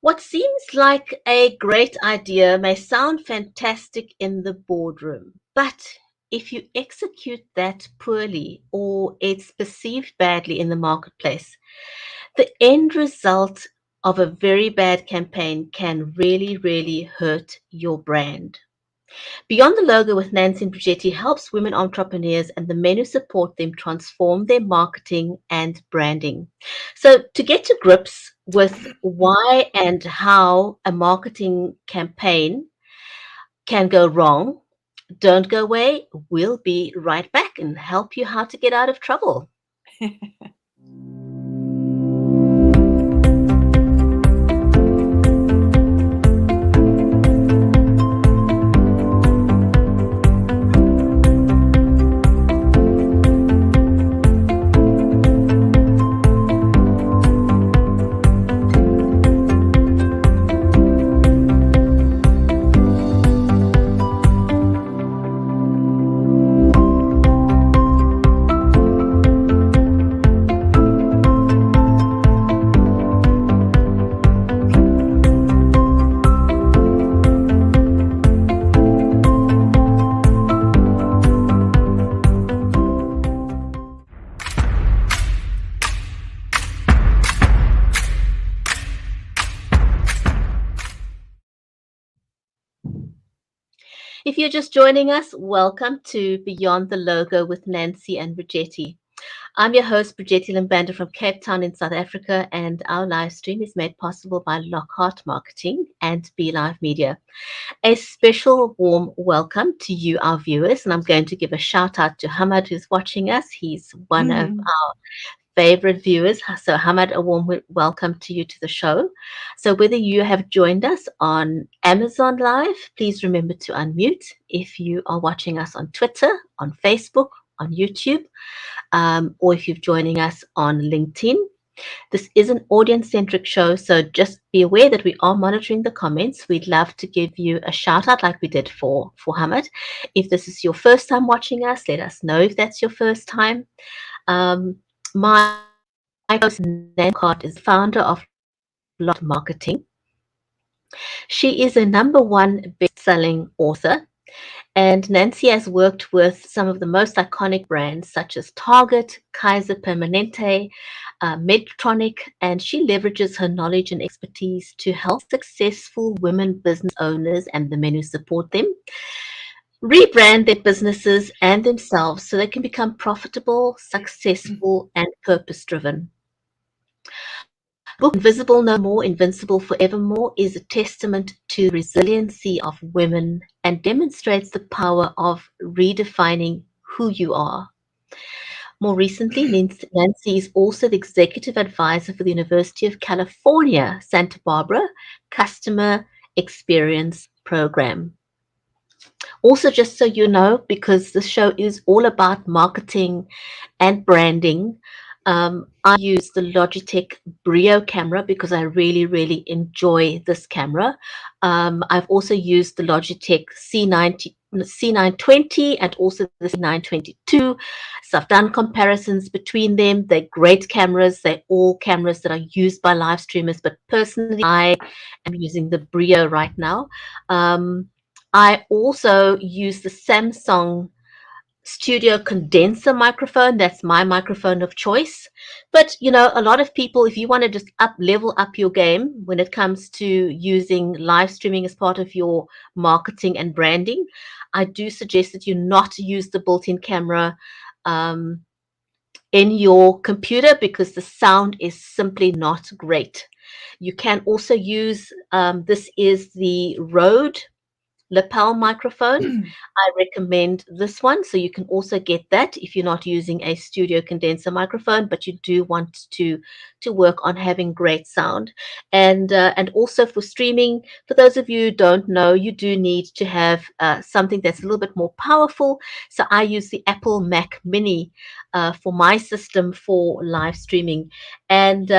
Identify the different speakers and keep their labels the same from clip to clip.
Speaker 1: What seems like a great idea may sound fantastic in the boardroom, but if you execute that poorly or it's perceived badly in the marketplace, the end result of a very bad campaign can really, really hurt your brand. Beyond the Logo with Nancy and Brigetti helps women entrepreneurs and the men who support them transform their marketing and branding. So, to get to grips with why and how a marketing campaign can go wrong, don't go away. We'll be right back and help you how to get out of trouble. If you're just joining us, welcome to Beyond the Logo with Nancy and Brigetti. I'm your host, Brigetti Limbanda from Cape Town in South Africa, and our live stream is made possible by Lockhart Marketing and Be Live Media. A special warm welcome to you, our viewers, and I'm going to give a shout out to Hamad who's watching us. He's one of our favorite viewers. So Hamad, a warm welcome to you to the show. So whether you have joined us on Amazon Live, please remember to unmute. If you are watching us on Twitter, on Facebook, on YouTube, or if you're joining us on LinkedIn. This is an audience-centric show, so just be aware that we are monitoring the comments. We'd love to give you a shout-out like we did for Hamad. If this is your first time watching us, let us know if that's your first time. My host, Nancy Lockhart, is founder of Lockhart Marketing. She is a #1 best-selling author, and Nancy has worked with some of the most iconic brands such as Target, Kaiser Permanente, Medtronic, and she leverages her knowledge and expertise to help successful women business owners and the men who support them rebrand their businesses and themselves so they can become profitable, successful, and purpose-driven. Book Invisible No More, Invincible Forevermore is a testament to the resiliency of women and demonstrates the power of redefining who you are. More recently, Nancy is also the executive advisor for the University of California, Santa Barbara Customer Experience Program. Also, just so you know, because this show is all about marketing and branding, I use the Logitech Brio camera because I really, really enjoy this camera. I've also used the Logitech C920 and also the C922. So I've done comparisons between them. They're great cameras. They're all cameras that are used by live streamers, but personally, I am using the Brio right now. I also use the Samsung studio condenser microphone. That's my microphone of choice. But you know, a lot of people, if you want to just level up your game when it comes to using live streaming as part of your marketing and branding, I do suggest that you not use the built-in camera in your computer because the sound is simply not great. You can also use this is the Rode lapel microphone. I recommend this one. So you can also get that if you're not using a studio condenser microphone, but you do want to work on having great sound. And also for streaming, for those of you who don't know, you do need to have something that's a little bit more powerful. So I use the Apple Mac Mini for my system for live streaming. And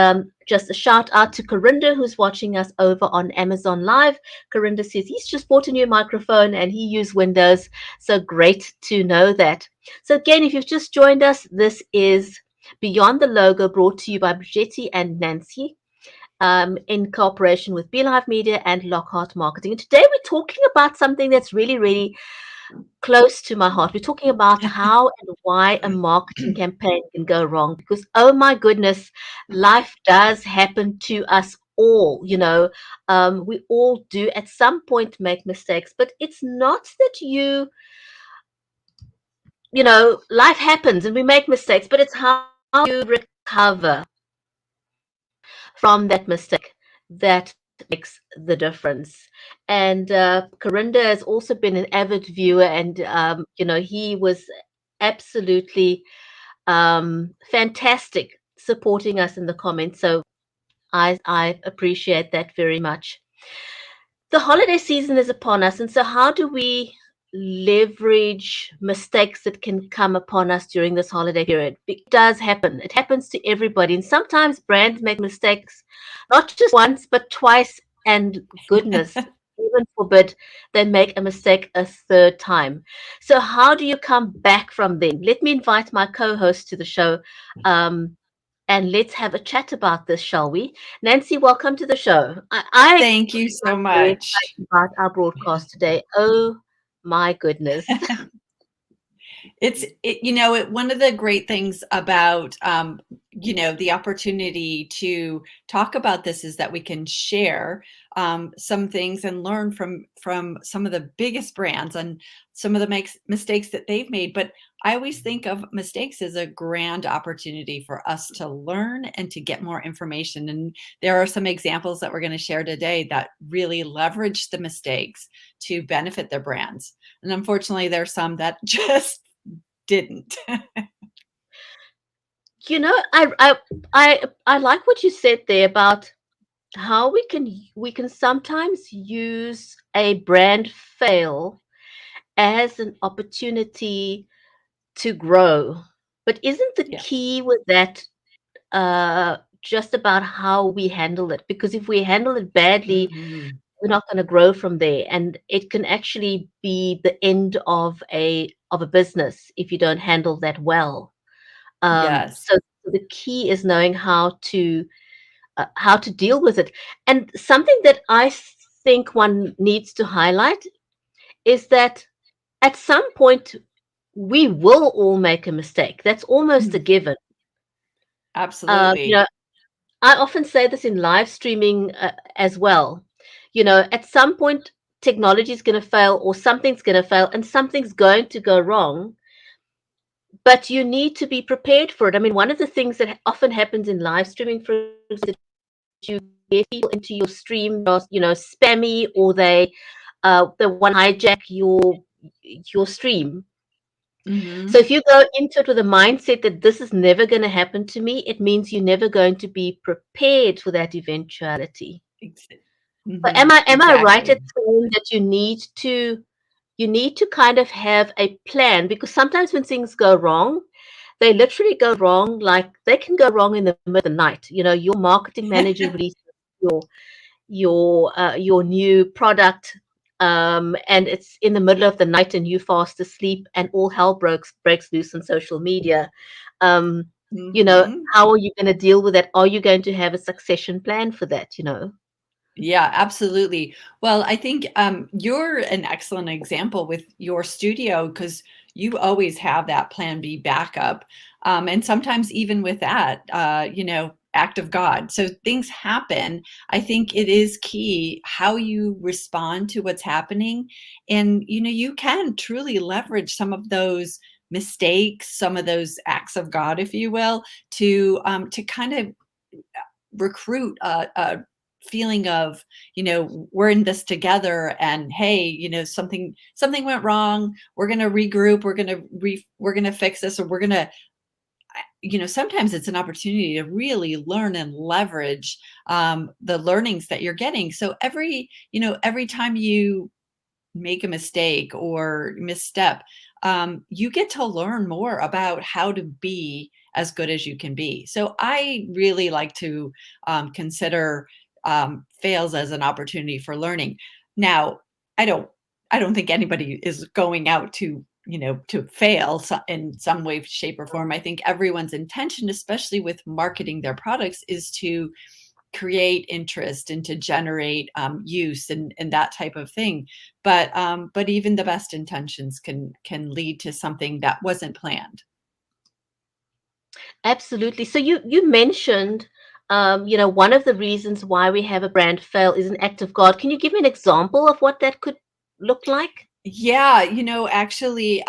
Speaker 1: just a shout out to Corinda, who's watching us over on Amazon Live. Corinda says he's just bought a new microphone and he used Windows. So great to know that. So again, if you've just joined us, this is Beyond the Logo, brought to you by Brigetti and Nancy. in cooperation with BeLive Media and Lockhart Marketing. And today we're talking about something that's really, really close to my heart. We're talking about how and why a marketing campaign can go wrong. Because, oh my goodness, life does happen to us all. We all do at some point make mistakes, but it's not that life happens and we make mistakes, but it's how you recover from that mistake that makes the difference. And Karinda has also been an avid viewer, and he was absolutely fantastic supporting us in the comments. So I appreciate that very much. The holiday season is upon us, and so how do we leverage mistakes that can come upon us during this holiday period? It does happen. It happens to everybody, and sometimes brands make mistakes, not just once, but twice, and goodness, even forbid they make a mistake a third time. So how do you come back from them? Let me invite my co-host to the show. And let's have a chat about this, shall we? Nancy, welcome to the show.
Speaker 2: Thank you so
Speaker 1: I'm very
Speaker 2: much.
Speaker 1: excited about our broadcast today. Oh my goodness.
Speaker 2: One of the great things about the opportunity to talk about this is that we can share some things and learn from some of the biggest brands and some of the mistakes that they've made. But I always think of mistakes as a grand opportunity for us to learn and to get more information. And there are some examples that we're going to share today that really leverage the mistakes to benefit their brands. And unfortunately, there's some that just didn't.
Speaker 1: I like what you said there about how we can sometimes use a brand fail as an opportunity to grow. But isn't the
Speaker 2: Yeah.
Speaker 1: key with that just about how we handle it? Because if we handle it badly,
Speaker 2: Mhm.
Speaker 1: we're not going to grow from there, and it can actually be the end of a business if you don't handle that well.
Speaker 2: Yes.
Speaker 1: So the key is knowing how to deal with it. And something that I think one needs to highlight is that at some point we will all make a mistake. That's almost a
Speaker 2: Mm.
Speaker 1: given. Um, you
Speaker 2: Absolutely.
Speaker 1: know, I often say this in live streaming as well. At some point, technology is going to fail, or something's going to fail, and something's going to go wrong. But you need to be prepared for it. I mean, one of the things that often happens in live streaming, for example, you get people into your stream, spammy, or they want to hijack your stream. So
Speaker 2: Mhm.
Speaker 1: if you go into it with a mindset that this is never going to happen to me, it means you're never going to be prepared for that eventuality.
Speaker 2: Ex
Speaker 1: So am
Speaker 2: Mhm.
Speaker 1: I right
Speaker 2: Exactly.
Speaker 1: at saying that you need to kind of have a plan? Because sometimes when things go wrong, they literally go wrong, like they can go wrong in the middle of the night. Your marketing manager releases your your new product, and it's in the middle of the night and you fast asleep, and all hell breaks loose on social media. Um,
Speaker 2: Mhm.
Speaker 1: how are you going to deal with that? Are you going to have a succession plan for that?
Speaker 2: Yeah, absolutely. Well, I think you're an excellent example with your studio because you always have that plan B backup. And sometimes even with that, act of God. So things happen. I think it is key how you respond to what's happening. And, you can truly leverage some of those mistakes, some of those acts of God, if you will, to kind of recruit a feeling of we're in this together, and hey, something went wrong, we're going to regroup, we're going to fix this, or we're going to sometimes it's an opportunity to really learn and leverage the learnings that you're getting. So every time you make a mistake or misstep, you get to learn more about how to be as good as you can be. So I really like to consider fails as an opportunity for learning. Now, I don't, I don't think anybody is going out to fail in some way, shape, or form. I think everyone's intention, especially with marketing their products, is to create interest and to generate use and that type of thing. But even the best intentions can lead to something that wasn't planned.
Speaker 1: Absolutely. So you mentioned, one of the reasons why we have a brand fail is an act of God. Can you give me an example of what that could look like?
Speaker 2: Yeah, actually,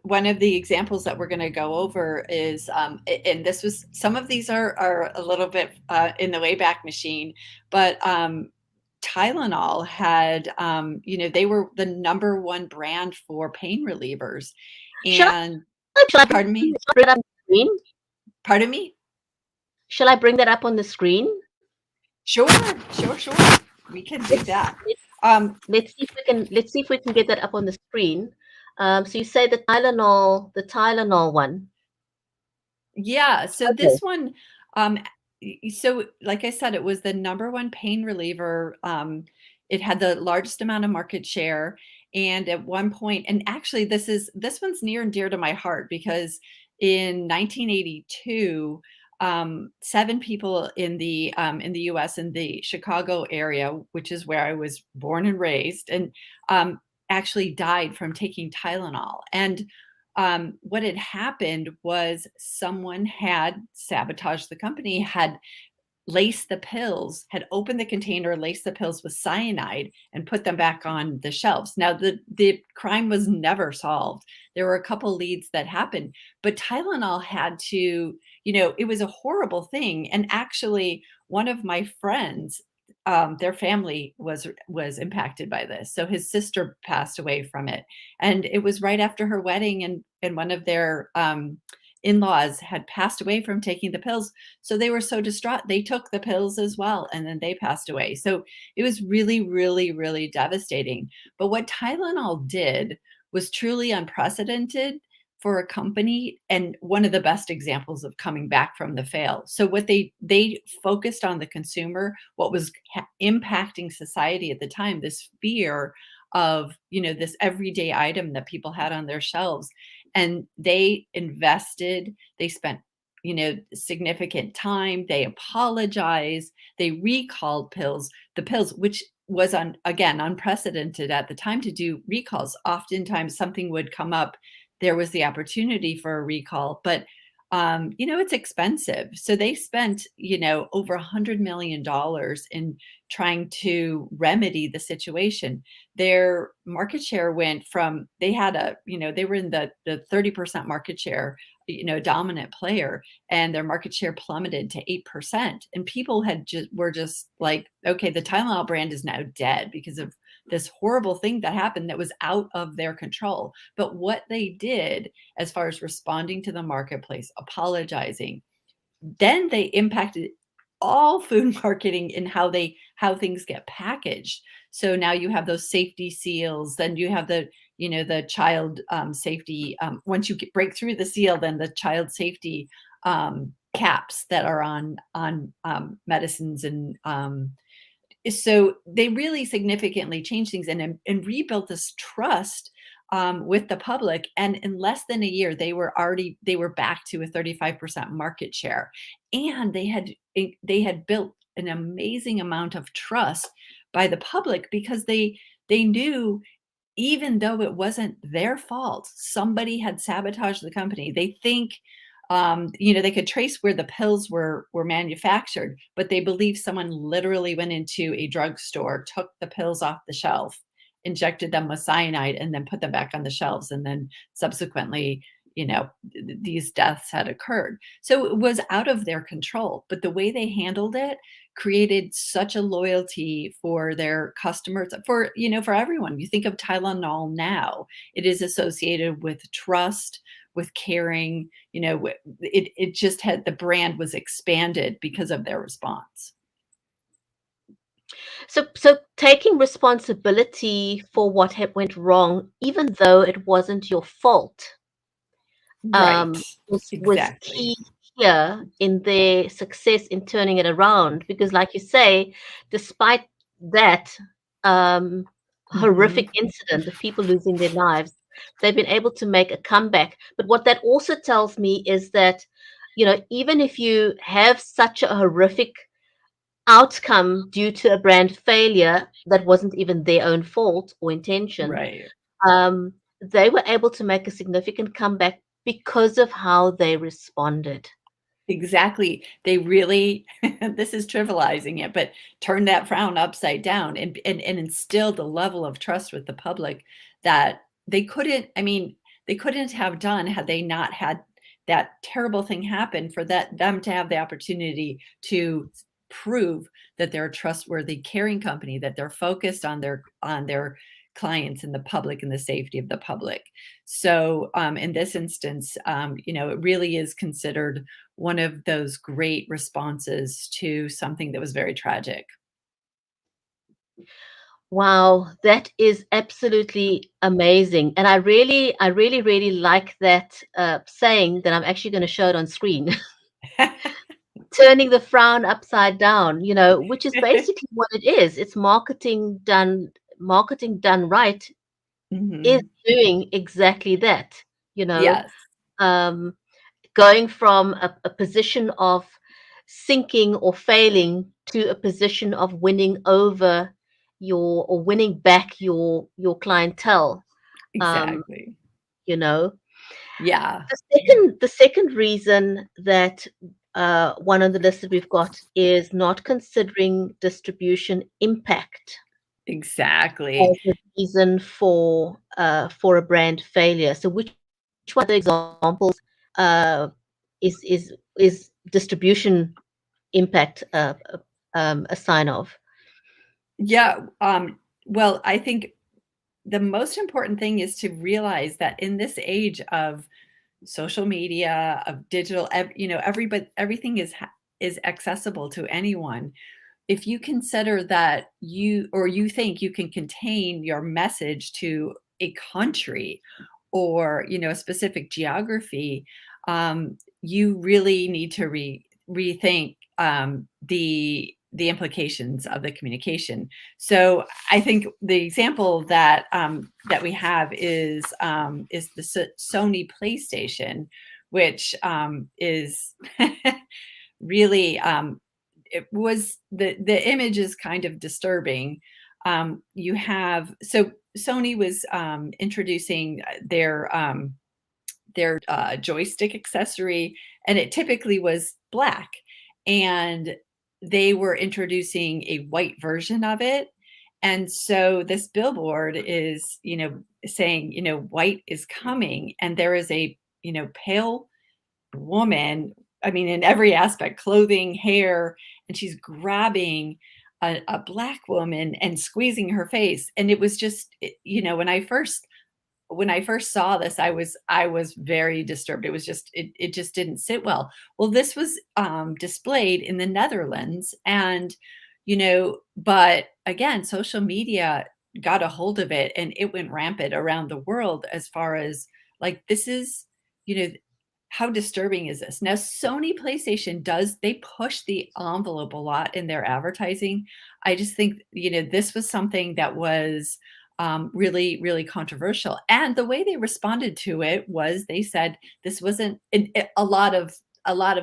Speaker 2: one of the examples that we're going to go over is, and this was, some of these are a little bit in the Wayback Machine, but Tylenol had, they were the number one brand for pain relievers,
Speaker 1: Shall
Speaker 2: and
Speaker 1: shall I
Speaker 2: pardon me,
Speaker 1: bring that up on the screen?
Speaker 2: pardon me.
Speaker 1: Shall I bring that up on the screen?
Speaker 2: Sure, sure, we can do
Speaker 1: Let's
Speaker 2: that.
Speaker 1: let's
Speaker 2: Um,
Speaker 1: let's see if we can get that up on the screen. So you say the Tylenol one.
Speaker 2: Yeah, so
Speaker 1: Okay.
Speaker 2: this one, um, so like I said, it was the number one pain reliever. It had the largest amount of market share, and at one point, and actually, this one's near and dear to my heart because in 1982, seven people in the U.S. in the Chicago area, which is where I was born and raised, and actually died from taking Tylenol. And what had happened was someone had sabotaged the company, had laced the pills, had opened the container, laced the pills with cyanide, and put them back on the shelves. Now, the crime was never solved. There were a couple leads that happened, but Tylenol had to, it was a horrible thing. And actually, one of my friends, their family was impacted by this. So his sister passed away from it, and it was right after her wedding, and one of their in-laws had passed away from taking the pills. So they were so distraught, they took the pills as well, and then they passed away. So it was really, really, really devastating. But what Tylenol did was truly unprecedented for a company, and one of the best examples of coming back from the fail. So what they focused on the consumer, what was impacting society at the time, this fear of, this everyday item that people had on their shelves, and they invested, they spent, significant time, they apologized, they recalled the pills, which was again unprecedented at the time to do recalls. Oftentimes something would come up, there was the opportunity for a recall, but it's expensive. So they spent, over $100 million in trying to remedy the situation. Their market share went from, they had they were in the 30% market share, dominant player, and their market share plummeted to 8%. And people were just like, okay, the Tylenol brand is now dead because of this horrible thing that happened that was out of their control. But what they did as far as responding to the marketplace, apologizing, then they impacted all food marketing in how things get packaged. So now you have those safety seals, then you have the child safety. Once you break through the seal, then the child safety caps that are on medicines, and so they really significantly changed things and rebuilt this trust with the public. And in less than a year, they were back to a 35% market share, and they had built an amazing amount of trust by the public because they knew, even though it wasn't their fault, somebody had sabotaged the company. They think, they could trace where the pills were manufactured, but they believe someone literally went into a drugstore, took the pills off the shelf, injected them with cyanide, and then put them back on the shelves. And then subsequently, these deaths had occurred. So it was out of their control, but the way they handled it created such a loyalty for their customers, for everyone. You think of Tylenol now, it is associated with trust, with caring, it just had, the brand was expanded because of their response.
Speaker 1: So taking responsibility for what went wrong, even though it wasn't your fault,
Speaker 2: Right.
Speaker 1: was
Speaker 2: Exactly.
Speaker 1: key here in their success in turning it around. Because, like you say, despite that
Speaker 2: Mhm.
Speaker 1: horrific incident of people losing their lives, they've been able to make a comeback. But what that also tells me is that, even if you have such a horrific outcome due to a brand failure that wasn't even their own fault or intention,
Speaker 2: Right.
Speaker 1: they were able to make a significant comeback because of how they responded.
Speaker 2: Exactly. They really, this is trivializing it, but turn that frown upside down and instill the level of trust with the public that they couldn't, I mean, they couldn't have done had they not had that terrible thing happen for them to have the opportunity to prove that they're a trustworthy caring company, that they're focused on their clients and the public and the safety of the public. So in this instance, it really is considered one of those great responses to something that was very tragic.
Speaker 1: Wow, that is absolutely amazing. And really like that saying that I'm actually going to show it on screen. Turning the frown upside down, which is basically what it is. It's marketing done right is
Speaker 2: Mhm.
Speaker 1: doing exactly that, you know,
Speaker 2: Yes,
Speaker 1: um, going from a position of sinking or failing to a position of winning over or winning back your clientele. Um,
Speaker 2: exactly.
Speaker 1: you know,
Speaker 2: Yeah,
Speaker 1: the second reason that one on the list that we've got is not considering distribution impact
Speaker 2: exactly.
Speaker 1: as a reason for a brand failure. So which one of the examples uh, is distribution impact a sign of?
Speaker 2: Yeah, well, I think the most important thing is to realize that in this age of social media, of digital, everybody, everything is accessible to anyone. If you consider that you think you can contain your message to a country or a specific geography, you really need to rethink the implications of the communication. So I think the example that we have is the Sony PlayStation, which is really it was the image is kind of disturbing. You have so Sony was introducing their joystick accessory, and it typically was black, and they were introducing a white version of it. And so this billboard is, saying, white is coming, and there is a, pale woman, I mean, in every aspect, clothing, hair, and she's grabbing a black woman and squeezing her face. And it was just, when I first saw this, I was very disturbed. It was just it just didn't sit well. Well, this was displayed in the Netherlands, and but again, social media got a hold of it, and it went rampant around the world as far as like this is you know how disturbing is this? Now, Sony PlayStation they push the envelope a lot in their advertising. I just think, this was something that was really, really controversial. And the way they responded to it was they said this wasn't a lot of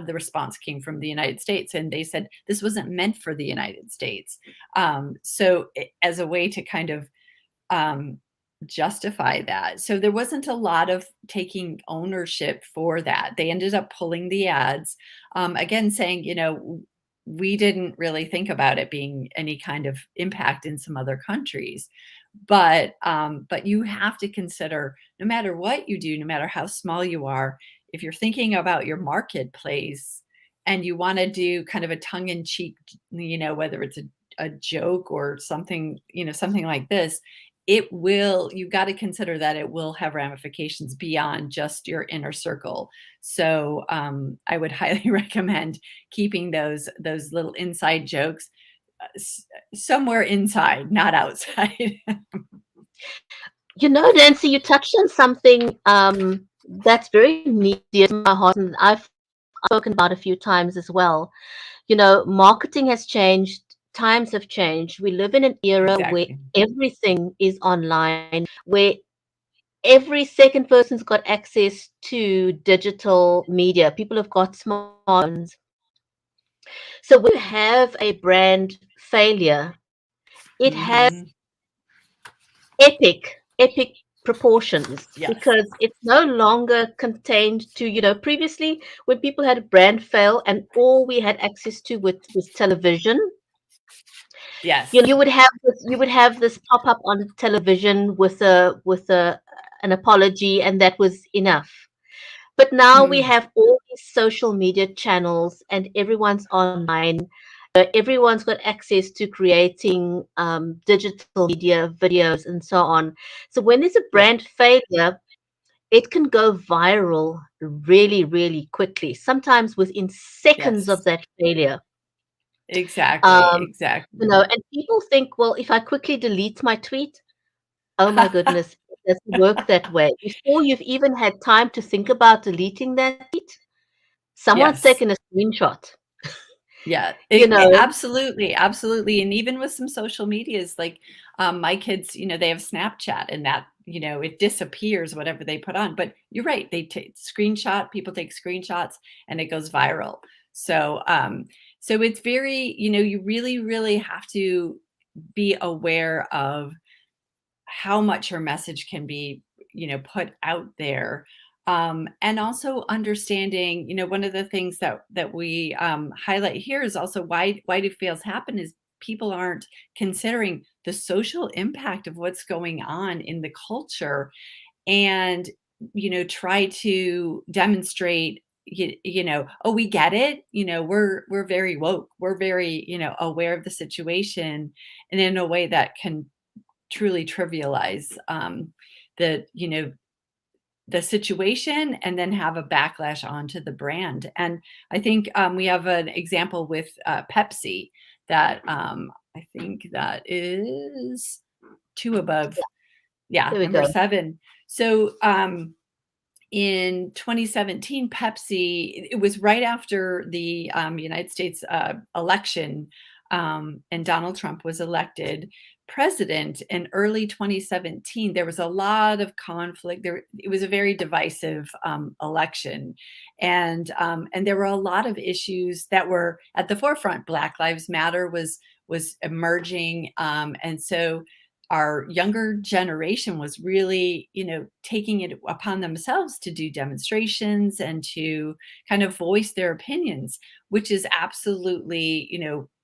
Speaker 2: the response came from the United States, and they said this wasn't meant for the United States. As a way to kind of um, justify that. So there wasn't a lot of taking ownership for that. They ended up pulling the ads, again, saying, we didn't really think about it being any kind of impact in some other countries. But you have to consider, no matter what you do, no matter how small you are, if you're thinking about your marketplace and you want to do kind of a tongue in cheek, whether it's a joke or something, something like this, you've got to consider that it will have ramifications beyond just your inner circle. So I would highly recommend keeping those little inside jokes somewhere inside, not outside.
Speaker 1: Nancy, you touched on something that's very near to my heart, and I've spoken about a few times as well. Marketing has changed, times have changed. We live in an era where
Speaker 2: Exactly.
Speaker 1: everything is online, where every second person's got access to digital media. People have got smartphones. So when you have a brand failure, it has
Speaker 2: Mm-hmm.
Speaker 1: epic proportions
Speaker 2: Yes.
Speaker 1: because it's no longer contained to, previously when people had a brand fail and all we had access to was television.
Speaker 2: Yes.
Speaker 1: You would have this pop up on television with an apology, and that was enough. But now we
Speaker 2: Mm,
Speaker 1: have all these social media channels, and everyone's online. Everyone's got access to creating digital media, videos, and so on. So when there's a
Speaker 2: yeah.
Speaker 1: brand failure, it can go viral really, really quickly, sometimes within seconds of
Speaker 2: Yes.
Speaker 1: that failure.
Speaker 2: Exactly.
Speaker 1: Um,
Speaker 2: Exactly.
Speaker 1: and people think, well, if I quickly delete my tweet, oh my goodness, it doesn't work that way. Before you've even had time to think about deleting that tweet, someone's
Speaker 2: Yes.
Speaker 1: taken a screenshot,
Speaker 2: Yeah,
Speaker 1: you know?
Speaker 2: absolutely, absolutely. And even with some social medias, like my kids, they have Snapchat and that, it disappears, whatever they put on. But you're right, they take screenshot, people take screenshots and it goes viral. So, so it's very, you really, really have to be aware of how much your message can be, put out there. And also understanding, one of the things that we highlight here is also why do fails happen is people aren't considering the social impact of what's going on in the culture and try to demonstrate oh, we get it, we're very woke, we're very aware of the situation, and in a way that can truly trivialize the the situation and then have a backlash onto the brand. And I think we have an example with Pepsi that I think that is two above. Yeah,
Speaker 1: There we
Speaker 2: number
Speaker 1: go.
Speaker 2: 7. So in 2017, Pepsi, it was right after the United States election, and Donald Trump was elected president in early 2017. There was a lot of conflict. It was a very divisive election, and there were a lot of issues that were at the forefront. Black Lives Matter was emerging, and so our younger generation was really, taking it upon themselves to do demonstrations and to kind of voice their opinions, which is absolutely,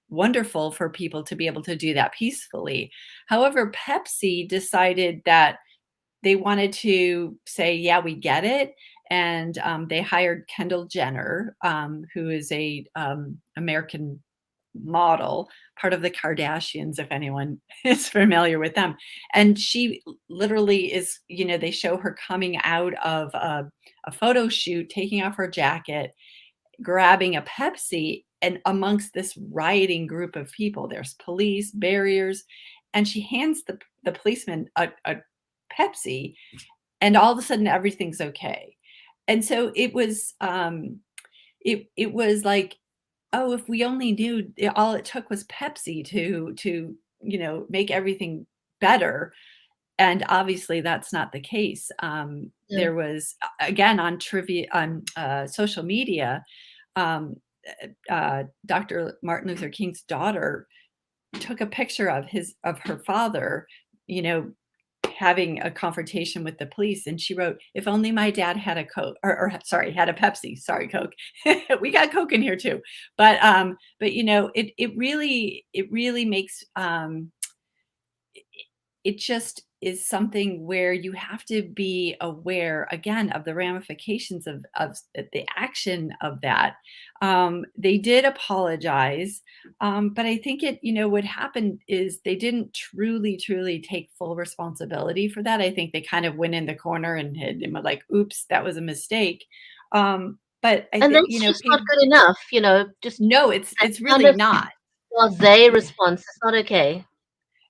Speaker 2: wonderful for people to be able to do that peacefully. However, Pepsi decided that they wanted to say, yeah, we get it. And they hired Kendall Jenner, who is a American model, part of the Kardashians, if anyone is familiar with them. And she literally is, they show her coming out of a photo shoot, taking off her jacket, grabbing a Pepsi, and amongst this rioting group of people, there's police, barriers, and she hands the policeman a Pepsi, and all of a sudden everything's okay. And so it was like, oh, if we only knew all it took was Pepsi to make everything better. And obviously that's not the case.
Speaker 1: Yeah.
Speaker 2: There was again on trivia on social media, um, Dr. Martin Luther King's daughter took a picture of her father, you know, having a confrontation with the police, and she wrote, "If only my dad had a Coke, or sorry, had a Pepsi. Sorry, Coke. We got Coke in here too." But it really makes it just is something where you have to be aware again of the ramifications of the action of that. They did apologize, but I think what happened is they didn't truly take full responsibility for that. I think they kind of went in the corner and were like, "Oops, that was a mistake." But I
Speaker 1: And
Speaker 2: think
Speaker 1: that's just not
Speaker 2: people.
Speaker 1: good enough, just
Speaker 2: No,
Speaker 1: that
Speaker 2: it's
Speaker 1: kind
Speaker 2: really
Speaker 1: of
Speaker 2: not.
Speaker 1: blasé response is not okay.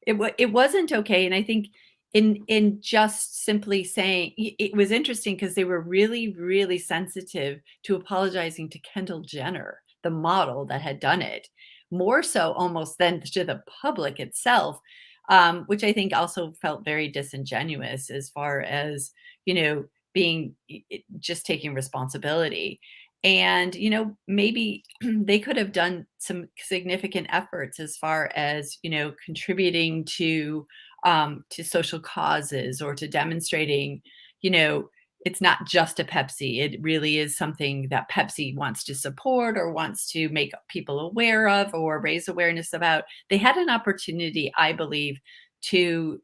Speaker 2: It wasn't okay, and I think in just simply saying it was interesting because they were really, really sensitive to apologizing to Kendall Jenner, the model that had done it, more so almost than to the public itself, which I think also felt very disingenuous as far as, being just taking responsibility. And, maybe they could have done some significant efforts as far as, contributing to social causes, or to demonstrating, you know, it's not just a Pepsi. It really is something that Pepsi wants to support, or wants to make people aware of, or raise awareness about. They had an opportunity, I believe, to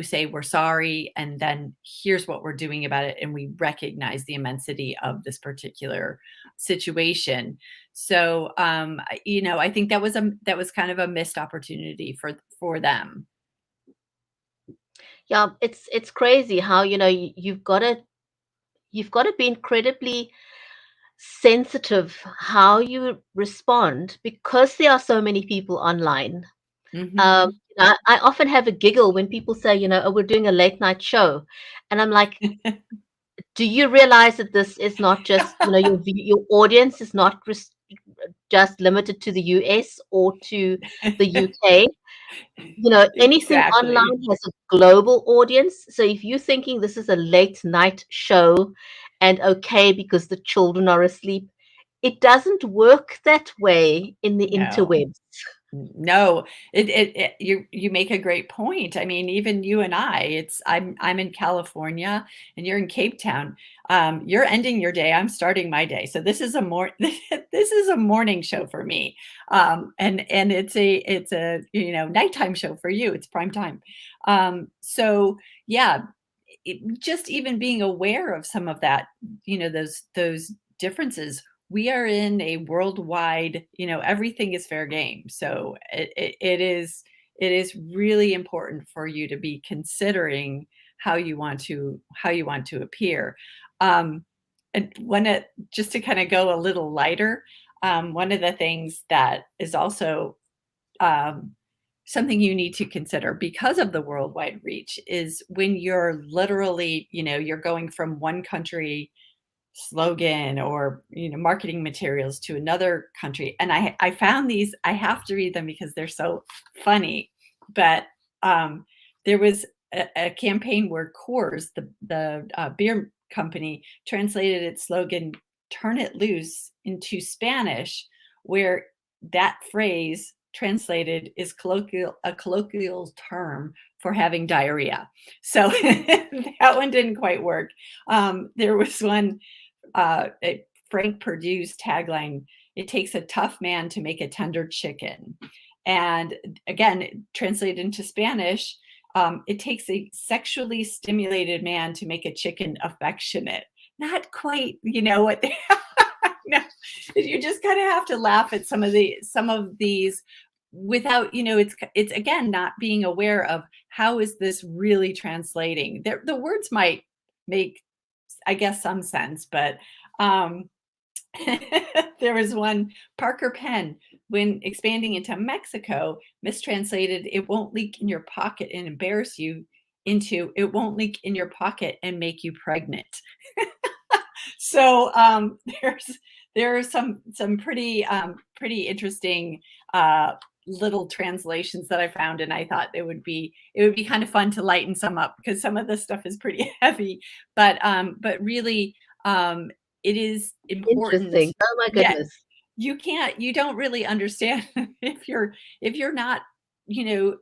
Speaker 2: say we're sorry, and then here's what we're doing about it, and we recognize the immensity of this particular situation. So, I think that was kind of a missed opportunity for them.
Speaker 1: Yeah, it's crazy how, you've got to be incredibly sensitive how you respond, because there are so many people online.
Speaker 2: Hmm.
Speaker 1: I often have a giggle when people say, oh, we're doing a late night show. And I'm like, do you realize that this is not just, your audience is not just limited to the US or to the UK? Anything
Speaker 2: Exactly.
Speaker 1: online has a global audience. So if you're thinking this is a late night show and okay because the children are asleep, it doesn't work that way in the
Speaker 2: No.
Speaker 1: interwebs.
Speaker 2: No, you make a great point. I mean, even you and I'm in California, and you're in Cape Town. You're ending your day. I'm starting my day. So this is a this is a morning show for me. And it's a nighttime show for you. It's prime time. So yeah, just even being aware of some of that, those differences. We are in a worldwide, everything is fair game. So it is really important for you to be considering how you want to appear. Um, and just to kind of go a little lighter, one of the things that is also um, something you need to consider because of the worldwide reach is when you're literally, you're going from one country slogan, or marketing materials, to another country. And I found these. I have to read them because they're so funny. But um there was a campaign where Coors, the beer company, translated its slogan "Turn it loose" into Spanish, where that phrase translated is a colloquial term for having diarrhea. So that one didn't quite work. There was one, Frank Perdue's tagline: "It takes a tough man to make a tender chicken." And again, translated into Spanish, it takes a sexually stimulated man to make a chicken affectionate. Not quite, what. No, you just kind of have to laugh at some of these without, it's again not being aware of how is this really translating. The words might make, I guess, some sense, but um, there was one, Parker Pen, when expanding into Mexico, mistranslated "it won't leak in your pocket and embarrass you" into "it won't leak in your pocket and make you pregnant." So there are some pretty interesting little translations that I found, and I thought it would be kind of fun to lighten some up, because some of this stuff is pretty heavy. But really, it is important.
Speaker 1: Interesting. Oh my
Speaker 2: Yeah,
Speaker 1: goodness.
Speaker 2: you don't really understand if you're not, you know,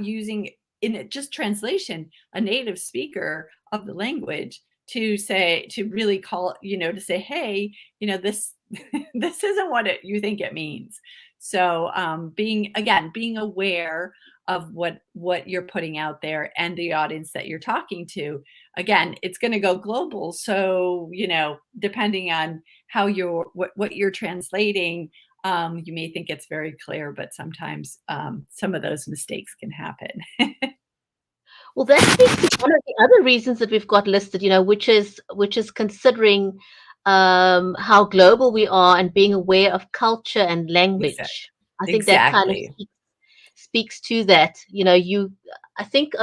Speaker 2: using, in just translation, a native speaker of the language, to really call, to say, hey, this this isn't what you think it means. So being aware of what you're putting out there, and the audience that you're talking to. Again, it's going to go global, so depending on how what you're translating, you may think it's very clear, but sometimes some of those mistakes can happen.
Speaker 1: Well, that speaks to one of the other reasons that we've got listed, which is considering how global we are and being aware of culture and
Speaker 2: Exactly.
Speaker 1: language. I think that kind of
Speaker 2: Exactly.
Speaker 1: speaks to that. I think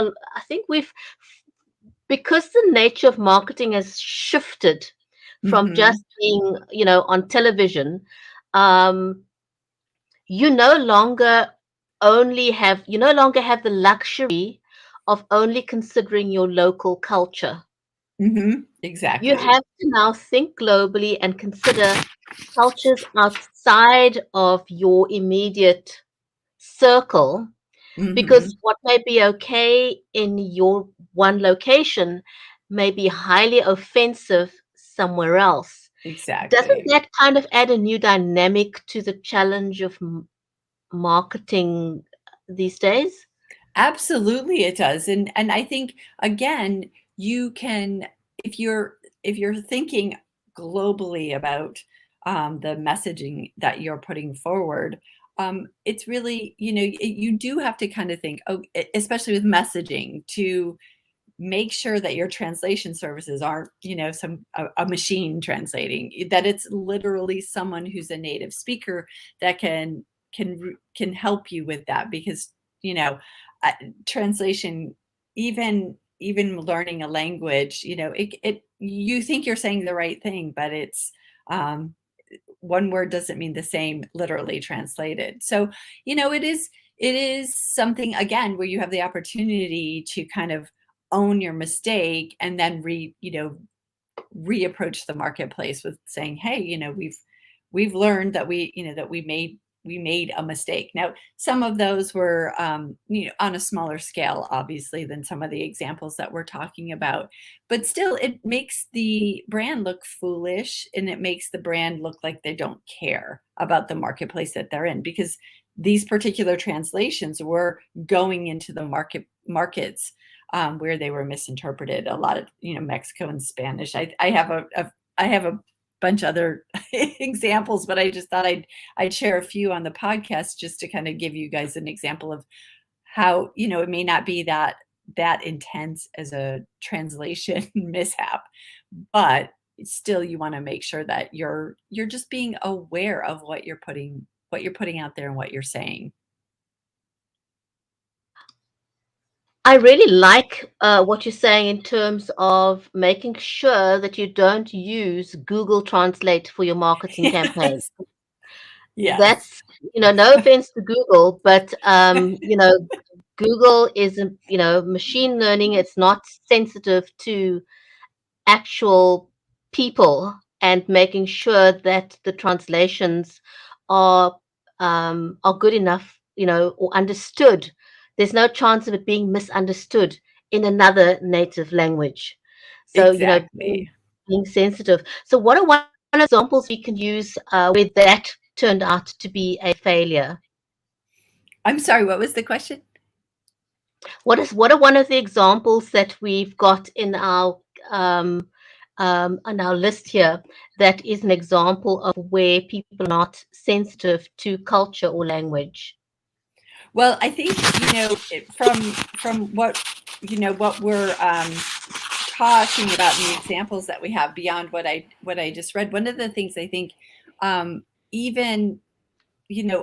Speaker 1: we've, because the nature of marketing has shifted from
Speaker 2: Hmm.
Speaker 1: just being, on television. Um, you no longer have the luxury of only considering your local culture. You
Speaker 2: Exactly.
Speaker 1: have to now think globally and consider cultures outside of your immediate circle,
Speaker 2: Hmm.
Speaker 1: because what may be okay in your one location may be highly offensive somewhere else. Doesn't
Speaker 2: Exactly.
Speaker 1: that kind of add a new dynamic to the challenge of marketing these days?
Speaker 2: Absolutely it does. And I think again, you can if you're thinking globally about the messaging that you're putting forward, it's really, you do have to kind of think, oh, especially with messaging, to make sure that your translation services aren't, a machine translating, that it's literally someone who's a native speaker that can help you with that. Because you know uh, translation, even learning a language, it you think you're saying the right thing, but it's um one word doesn't mean the same literally translated. So, it is something again where you have the opportunity to kind of own your mistake and then reapproach the marketplace with saying, hey, we've learned that we made a mistake. Now, some of those were on a smaller scale, obviously, than some of the examples that we're talking about, but still, it makes the brand look foolish, and it makes the brand look like they don't care about the marketplace that they're in, because these particular translations were going into the markets where they were misinterpreted. A lot of, Mexico and Spanish. I have a bunch other examples, but I just thought I'd share a few on the podcast just to kind of give you guys an example of how, it may not be that intense as a translation mishap, but still you want to make sure that you're just being aware of what you're putting out there and what you're saying.
Speaker 1: I really like what you're saying in terms of making sure that you don't use Google Translate for your marketing campaign.
Speaker 2: Yes. Yes.
Speaker 1: That's, no offense to Google, but, Google isn't, machine learning. It's not sensitive to actual people, and making sure that the translations are are good enough, or understood. There's no chance of it being misunderstood in another native language. So,
Speaker 2: Exactly.
Speaker 1: being sensitive. So, what are one of the examples we can use where that turned out to be a failure?
Speaker 2: I'm sorry, what was the question?
Speaker 1: What are one of the examples that we've got um, on our list here that is an example of where people are not sensitive to culture or language?
Speaker 2: Well, I think, from what we're talking about in the examples that we have beyond what I just read, one of the things I think, even,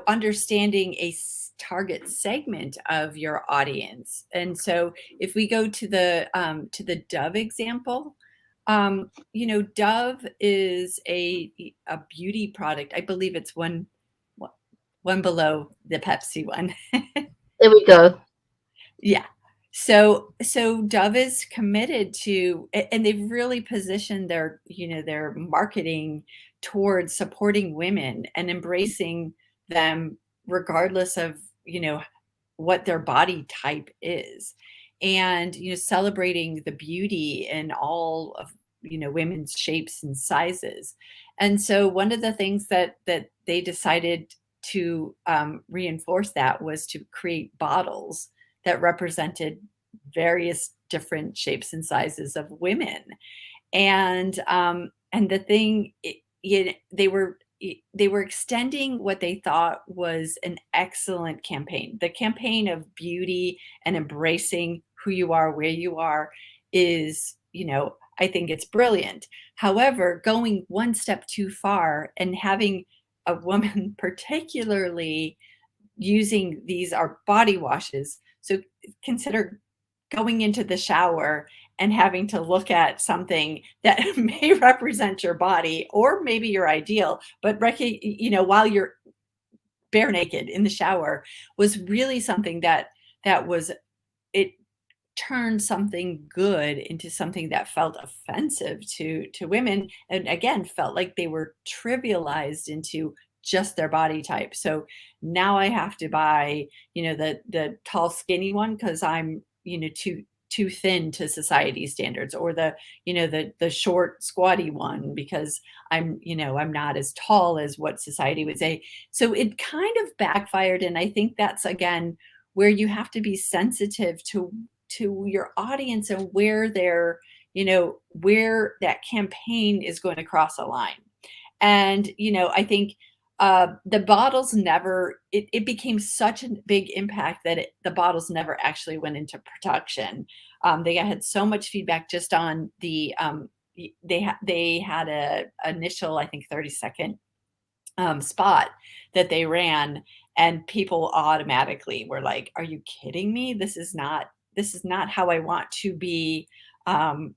Speaker 2: understanding a target segment of your audience. And so if we go to the Dove example, Dove is a beauty product. I believe it's one below the Pepsi one.
Speaker 1: There we go.
Speaker 2: Yeah. So Dove is committed to, and they've really positioned their marketing towards supporting women and embracing them regardless of, what their body type is. And, celebrating the beauty in all of, women's shapes and sizes. And so one of the things that they decided to reinforce that was to create bottles that represented various different shapes and sizes of women. And the thing, they were extending what they thought was an excellent campaign. The campaign of beauty and embracing who you are, where you are, is, I think it's brilliant. However, going one step too far and having a woman particularly using these are body washes. So consider going into the shower and having to look at something that may represent your body or maybe your ideal, but while you're bare naked in the shower, was really something that was it. turn something good into something that felt offensive to women, and again felt like they were trivialized into just their body type. So now I have to buy, the tall skinny one because I'm, too thin to society standards, or the short squatty one because I'm not as tall as what society would say. So it kind of backfired, and I think that's again where you have to be sensitive to your audience and where they're, where that campaign is going to cross a line. And, I think the bottles never, it became such a big impact that the bottles never actually went into production. They had so much feedback just on the, they had a initial, I think, 30-second spot that they ran, and people automatically were like, "Are you kidding me? This is not how I want to be, um,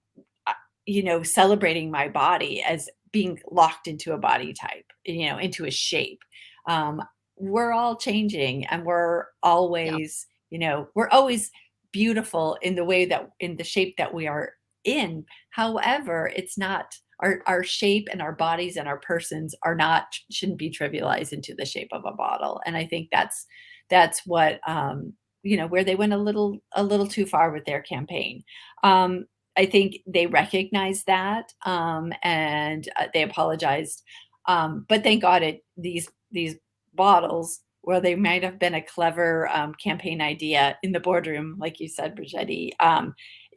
Speaker 2: celebrating my body as being locked into a body type, into a shape." Um, we're all changing, and
Speaker 1: Yeah.
Speaker 2: we're always beautiful in the way that in the shape that we are in. However, it's not our shape, and our bodies and our persons are not shouldn't be trivialized into the shape of a bottle. And I think that's what where they went a little too far with their campaign. Um, I think they recognized that, and they apologized. But thank God these bottles, where they might have been a clever campaign idea in the boardroom, like you said, Brigetti,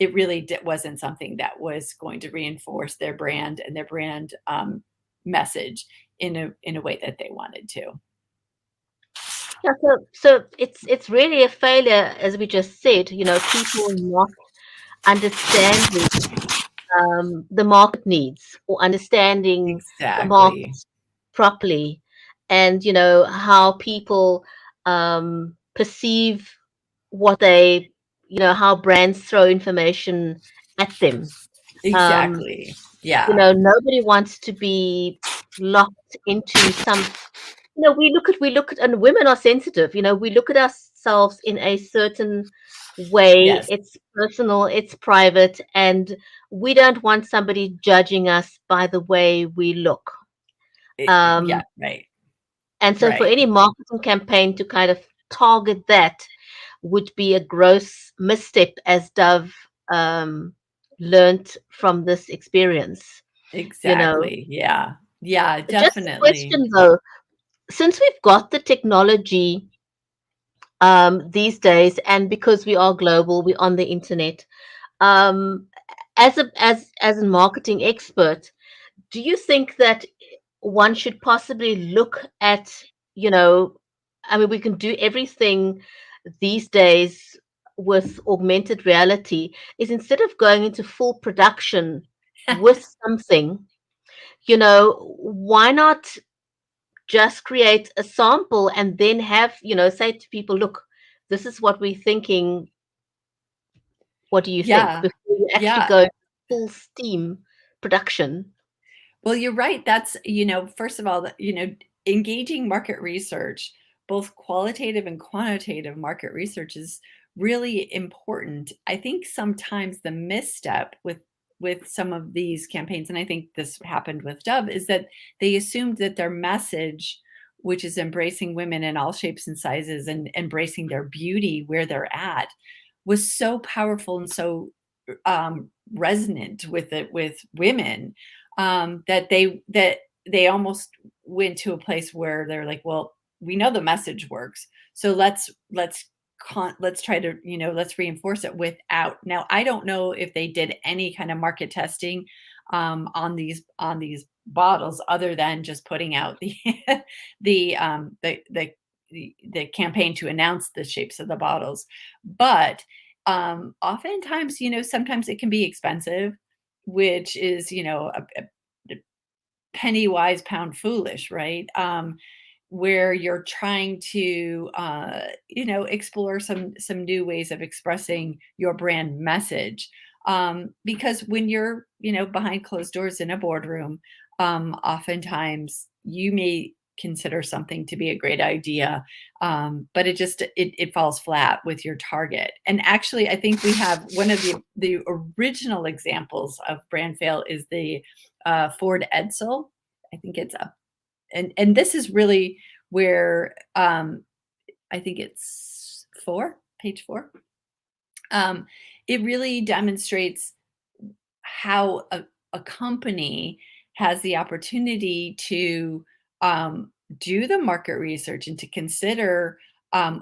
Speaker 2: it really wasn't something that was going to reinforce their brand and their brand message in a way that they wanted to.
Speaker 1: Yeah, so it's really a failure, as we just said, people not understanding the market needs, or understanding the market
Speaker 2: Exactly.
Speaker 1: properly, and how people perceive what they, how brands throw information at them. Um,
Speaker 2: Exactly. Yeah.
Speaker 1: Nobody wants to be locked into some. We look at, and women are sensitive. We look at ourselves in a certain way.
Speaker 2: Yes.
Speaker 1: It's personal, it's private, and we don't want somebody judging us by the way we look.
Speaker 2: Yeah.
Speaker 1: Um,
Speaker 2: Right.
Speaker 1: and so for
Speaker 2: Right.
Speaker 1: any marketing campaign to kind of target that would be a gross misstep, as Dove learnt from this experience. You know,
Speaker 2: Exactly. Yeah. Yeah.
Speaker 1: just a
Speaker 2: Definitely.
Speaker 1: question though, since we've got the technology these days, and because we are global, we're on the internet. Um, as a marketing expert, do you think that one should possibly look at, you know, I mean, we can do everything these days with augmented reality, is instead of going into full production with something, why not just create a sample and then have, say to people, look, this is what we're thinking. What do you think?
Speaker 2: Yeah.
Speaker 1: Before you actually
Speaker 2: Yeah.
Speaker 1: go full steam production.
Speaker 2: Well, you're right. That's, first of all, engaging market research, both qualitative and quantitative market research is really important. I think sometimes the misstep with some of these campaigns, and I think this happened with Dove, is that they assumed that their message, which is embracing women in all shapes and sizes and embracing their beauty where they're at, was so powerful and so resonant with women, that they almost went to a place where they're like, well, we know the message works, so let's try to, let's reinforce it without. Now, I don't know if they did any kind of market testing on these bottles, other than just putting out the the campaign to announce the shapes of the bottles. But oftentimes, sometimes it can be expensive, which is, a penny wise, pound foolish, right? Where you're trying to, explore some new ways of expressing your brand message. Because when you're, behind closed doors in a boardroom, oftentimes you may consider something to be a great idea. But it falls flat with your target. And actually, I think we have one of the original examples of brand fail is the Ford Edsel. I think it's up. And this is really where I think it's page 4. It really demonstrates how a company has the opportunity to do the market research and to consider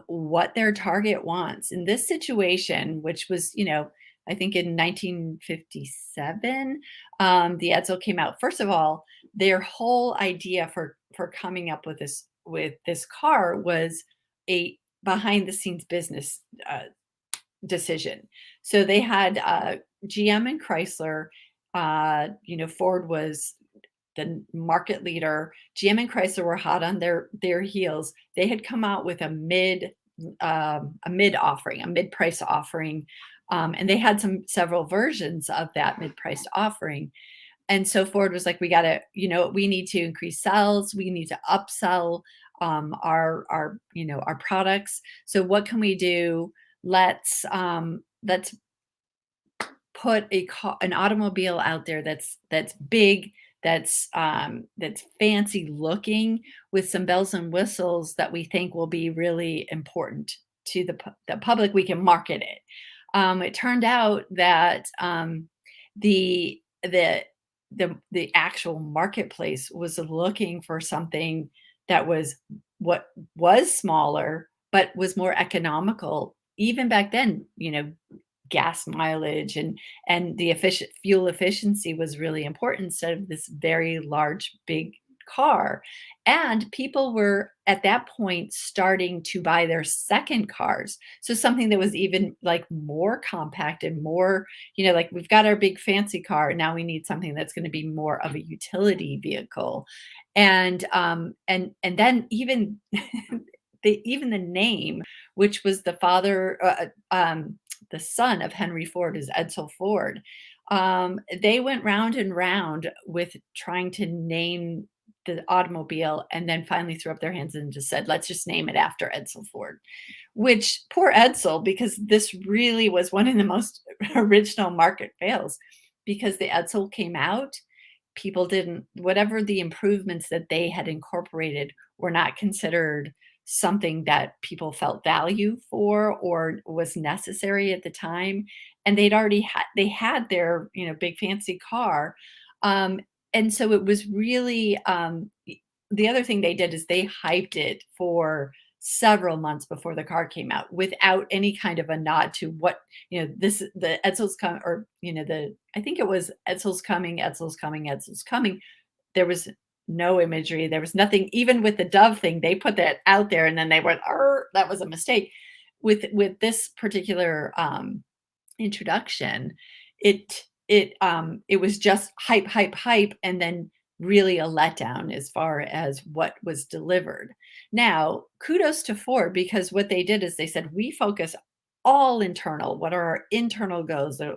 Speaker 2: what their target wants. In this situation, which was, I think in 1957, the Edsel came out. First of all, their whole idea for coming up with this car was a behind the scenes business decision. So they had GM and Chrysler. Ford was the market leader. GM and Chrysler were hot on their heels. They had come out with a mid offering, a mid price offering, and they had several versions of that mid priced offering. And so Ford was like, we need to increase sales. We need to upsell our products. So what can we do? Let's put an automobile out there that's big, that's fancy looking, with some bells and whistles that we think will be really important to the public. We can market it. It turned out that the actual marketplace was looking for something that was smaller but was more economical. Even back then, gas mileage and the fuel efficiency was really important instead of this very large, big car. And people were at that point starting to buy their second cars. So something that was even like more compact and more, like we've got our big fancy car. Now we need something that's going to be more of a utility vehicle. And then even even the name, which was the son of Henry Ford, is Edsel Ford. They went round and round with trying to name the automobile, and then finally threw up their hands and just said, let's just name it after Edsel Ford. Which, poor Edsel, because this really was one of the most original market fails, because the Edsel came out, people whatever the improvements that they had incorporated were not considered something that people felt value for or was necessary at the time. And they had their, big fancy car. And so it was really, the other thing they did is they hyped it for several months before the car came out without any kind of a nod to what, the Edsel's coming, or, I think it was Edsel's coming, Edsel's coming, Edsel's coming. There was no imagery. There was nothing. Even with the dove thing, they put that out there and then they went, that was a mistake. With this particular introduction, it was just hype, and then really a letdown as far as what was delivered. Now, kudos to Ford, because what they did is they said, we focus all internal. What are our internal goals? To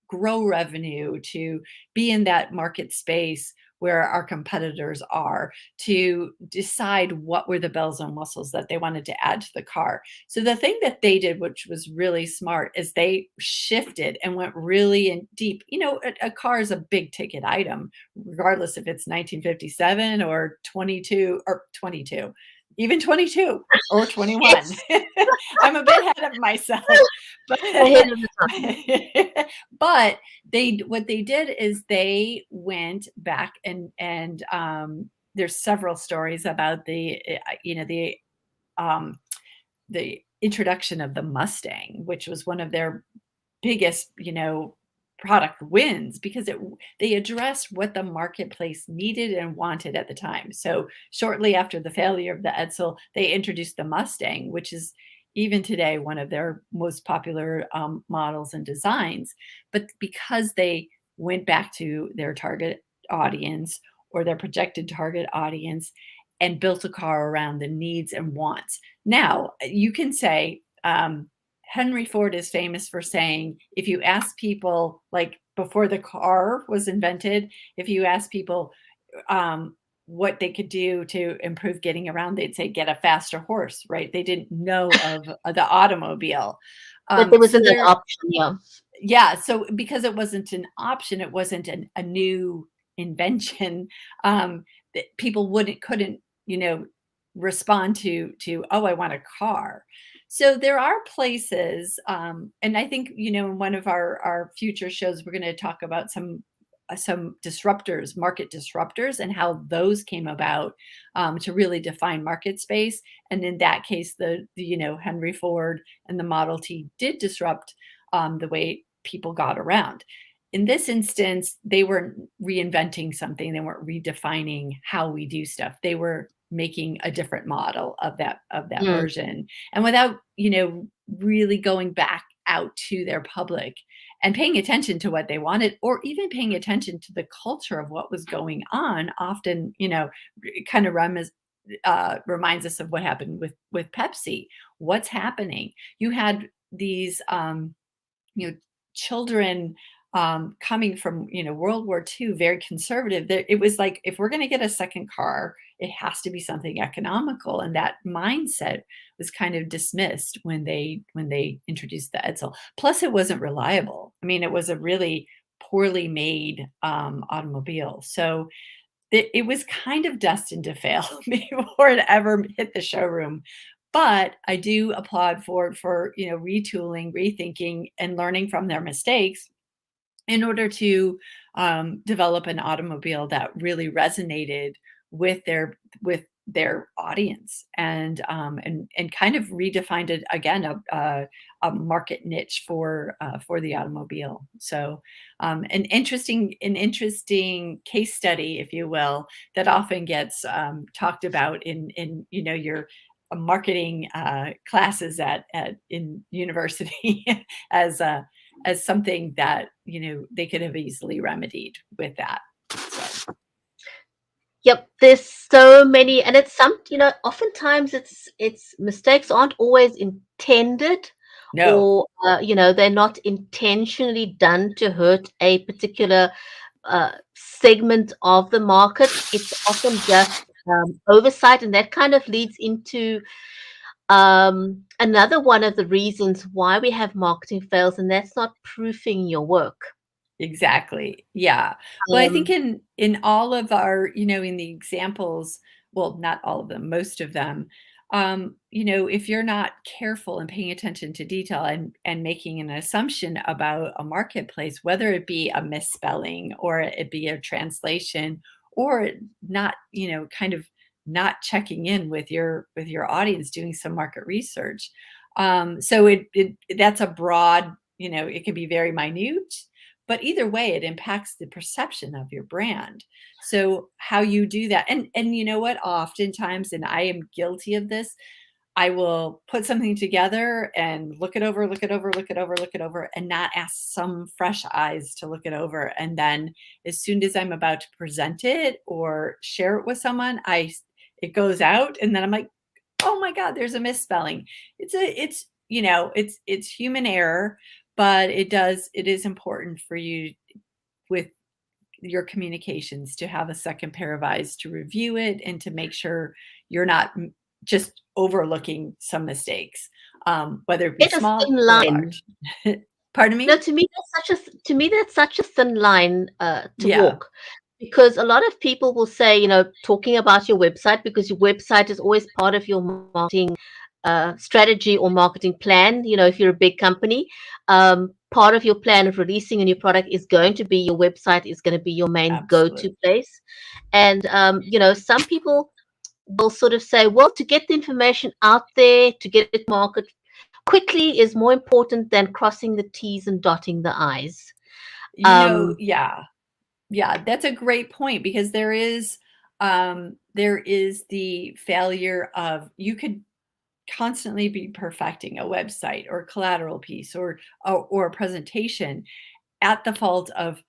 Speaker 2: grow revenue, to be in that market space where our competitors are, to decide what were the bells and whistles that they wanted to add to the car. So the thing that they did, which was really smart, is they shifted and went really in deep. A car is a big ticket item, regardless if it's 1957 or 22 or 22. Even 22 or 21. I'm a bit ahead of myself. But, but what they did is they went back and there's several stories about the introduction of the Mustang, which was one of their biggest, product wins, because they addressed what the marketplace needed and wanted at the time. So shortly after the failure of the Edsel, they introduced the Mustang, which is even today one of their most popular models and designs. But because they went back to their target audience or their projected target audience and built a car around the needs and wants. Now, you can say, Henry Ford is famous for saying, if you ask people, like before the car was invented, if you ask people, what they could do to improve getting around. They'd say, get a faster horse, right? They didn't know of the automobile.
Speaker 1: But there
Speaker 2: So
Speaker 1: wasn't an
Speaker 2: there,
Speaker 1: option, yeah.
Speaker 2: yeah, so because it wasn't an option, it wasn't a new invention, that people couldn't, respond to, "Oh, I want a car." So there are places, and I think, in one of our future shows, we're gonna talk about some disruptors, market disruptors, and how those came about, to really define market space. And in that case, Henry Ford and the Model T did disrupt, the way people got around. In this instance, they weren't reinventing something. They weren't redefining how we do stuff. They were making a different model of that
Speaker 1: Mm.
Speaker 2: version. And without, really going back out to their public and paying attention to what they wanted, or even paying attention to the culture of what was going on, often, it kind of reminds us of what happened with Pepsi. What's happening? You had these, you know, children, coming from, World War II, very conservative. It was like, if we're going to get a second car, it has to be something economical, and that mindset was kind of dismissed when they introduced the Edsel. Plus, it wasn't reliable. I mean, it was a really poorly made, automobile. So it was kind of destined to fail before it ever hit the showroom. But I do applaud Ford for, retooling, rethinking, and learning from their mistakes in order to, develop an automobile that really resonated with their audience, and kind of redefined it again, a market niche for the automobile. So, an interesting case study, if you will, that often gets, talked about in your, marketing, classes in university as something that, they could have easily remedied with that. So,
Speaker 1: Yep, there's so many, and it's oftentimes it's mistakes aren't always intended,
Speaker 2: no,
Speaker 1: or they're not intentionally done to hurt a particular segment of the market. It's often just oversight, and that kind of leads into another one of the reasons why we have marketing fails, and that's not proofing your work.
Speaker 2: exactly. Yeah. Well, I think
Speaker 1: Um,
Speaker 2: in all of our, in the examples, well, not all of them, most of them, if you're not careful and paying attention to detail, and making an assumption about a marketplace, whether it be a misspelling or it be a translation, or not, kind of not checking in with your audience, doing some market research. So that's a broad, it can be very minute, but either way, it impacts the perception of your brand. So how you do that, and you know what? Oftentimes, and I am guilty of this, I will put something together and look it over, look it over, look it over, look it over, and not ask some fresh eyes to look it over. And then as soon as I'm about to present it or share it with someone, it goes out, and then I'm like, oh my God, there's a misspelling. It's human error, but it is important for you, with your communications, to have a second pair of eyes to review it and to make sure you're not just overlooking some mistakes, whether it be
Speaker 1: it's a
Speaker 2: small
Speaker 1: thin
Speaker 2: or
Speaker 1: line.
Speaker 2: large. Pardon me?
Speaker 1: To me, that's such a thin line to
Speaker 2: Yeah,
Speaker 1: walk, because a lot of people will say, talking about your website, because your website is always part of your marketing strategy or marketing plan. If you're a big company, part of your plan of releasing a new product is going to be your website is going to be your main go-to
Speaker 2: absolutely.
Speaker 1: place. And some people will sort of say, well, to get the information out there, to get it market quickly is more important than crossing the T's and dotting the I's.
Speaker 2: Yeah. Yeah, that's a great point, because there is the failure of, you could constantly be perfecting a website or collateral piece, or a presentation, at the fault of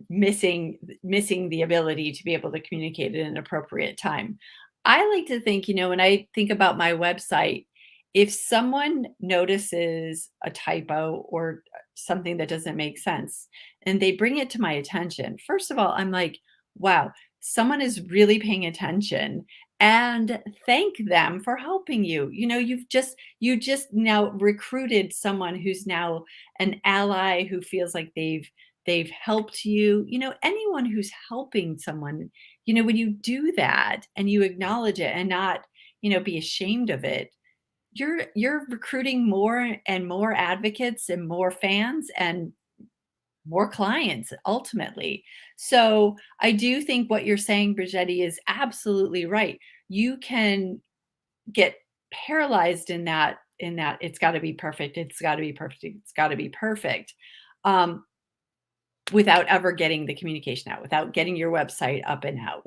Speaker 2: missing the ability to be able to communicate at an appropriate time. I like to think, when I think about my website, if someone notices a typo or something that doesn't make sense, and they bring it to my attention, first of all, I'm like, wow, someone is really paying attention, and thank them for helping you. You just now recruited someone who's now an ally, who feels like they've helped you. Anyone who's helping someone, when you do that and you acknowledge it and not, be ashamed of it, you're recruiting more and more advocates and more fans and more clients ultimately. So I do think what you're saying, Brigetti, is absolutely right. You can get paralyzed in that it's got to be perfect, it's got to be perfect, it's got to be perfect, um, without ever getting the communication out, without getting your website up and out,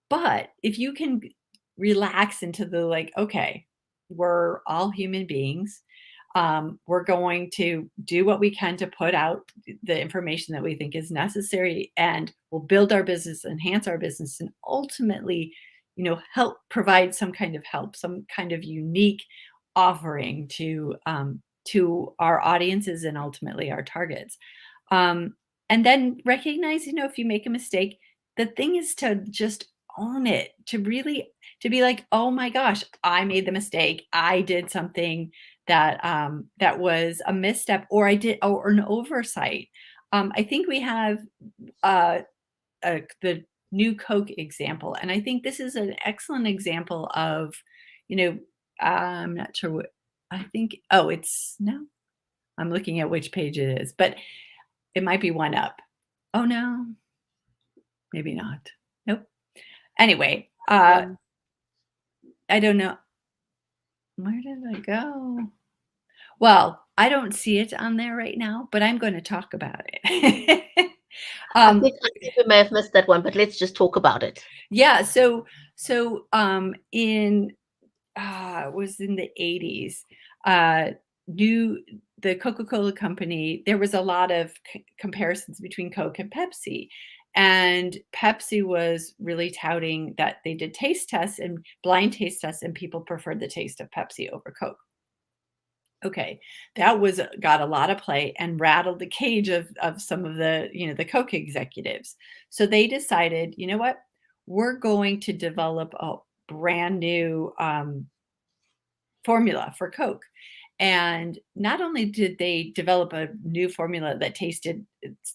Speaker 2: but if you can relax into the, like, okay, we're all human beings. We're going to do what we can to put out the information that we think is necessary, and we'll build our business, enhance our business, and ultimately, help provide some kind of help, some kind of unique offering to our audiences and ultimately our targets. Um, and then recognize, if you make a mistake, the thing is to just own it, to be like, oh my gosh, I made the mistake. I did something that was a misstep, or or an oversight. I think we have uh, the new Coke example, and I think this is an excellent example of, you know, I'm not sure what I think. Oh, it's no. I'm looking at which page it is, but it might be one up. Oh no, maybe not. Nope. Anyway,
Speaker 1: One.
Speaker 2: I don't know. Where did I go? Well, I don't see it on there right now, but I'm going to talk about it.
Speaker 1: I
Speaker 2: um,
Speaker 1: think we may have missed that one, but let's just talk about it.
Speaker 2: yeah. So in it was in the 80s. New The Coca-Cola company. There was a lot of comparisons between Coke and Pepsi. And Pepsi was really touting that they did taste tests and blind taste tests, and people preferred the taste of Pepsi over Coke. Okay, that got a lot of play and rattled the cage of some of the Coke executives. So they decided, you know what, we're going to develop a brand new formula for Coke. And not only did they develop a new formula that tasted